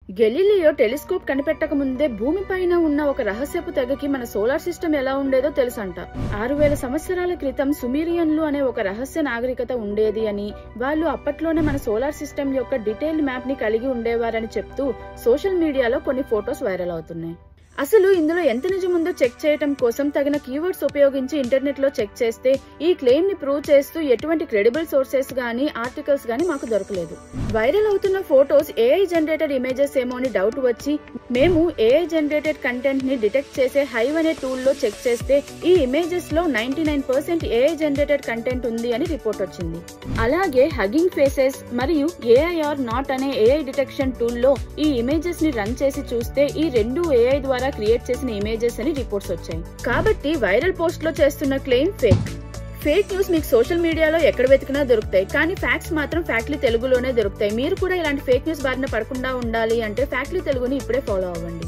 Galileo telescope కనిపెట్టక ముందే భూమిపైన ఉన్న ఒక రహస్యపు తెగకి మన సోలార్ సిస్టమ్ ఎలా ఉండేదో తెలుసంట. 6000 సంవత్సరాల క్రితం సుమీరియన్లు అనే ఒక రహస్య నాగరికత ఉండేది అని, వాళ్ళు అప్పట్లోనే మన సోలార్ సిస్టమ్ యొక్క డీటెయిల్డ్ మ్యాప్ ని కలిగి ఉండేవారని చెప్తూ సోషల్ మీడియాలో కొన్ని ఫొటోస్ వైరల్ అవుతున్నాయి. అసలు ఇందులో ఎంత నిజముందో చెక్ చేయటం కోసం తగిన కీవర్డ్స్ ఉపయోగించి ఇంటర్నెట్ లో చెక్ చేస్తే ఈ క్లెయిమ్ ని ప్రూవ్ చేస్తూ ఎటువంటి క్రెడిబుల్ సోర్సెస్ గానీ ఆర్టికల్స్ గానీ మాకు దొరకలేదు. వైరల్ అవుతున్న ఫోటోస్ ఏఐ జనరేటెడ్ ఇమేజెస్ ఏమో అని డౌట్ వచ్చి మేము ఏఐ జనరేటెడ్ కంటెంట్ ని డిటెక్ట్ చేసే హైవ్ అనే టూల్ లో చెక్ చేస్తే ఈ ఇమేజెస్ లో 99% ఏఐ జనరేటెడ్ కంటెంట్ ఉంది అని రిపోర్ట్ వచ్చింది. అలాగే హగ్గింగ్ ఫేసెస్ మరియు ఏఐ ఆర్ నాట్ అనే ఏఐ డిటెక్షన్ టూల్ లో ఈ ఇమేజెస్ ని రన్ చేసి చూస్తే ఈ రెండు ఏఐ ద్వారా క్రియేట్ చేసిన ఇమేజెస్ అని రిపోర్ట్స్ వచ్చాయి. కాబట్టి వైరల్ పోస్ట్ లో చేస్తున్న క్లెయిమ్ ఫేక్ న్యూస్ మీకు సోషల్ మీడియాలో ఎక్కడ వెతికినా దొరుకుతాయి, కానీ ఫ్యాక్ట్స్ మాత్రం ఫ్యాక్ట్లీ తెలుగులోనే దొరుకుతాయి. మీరు కూడా ఇలాంటి ఫేక్ న్యూస్ బారిన పడకుండా ఉండాలి అంటే ఫ్యాక్ట్లీ తెలుగుని ఇప్పుడే ఫాలో అవ్వండి.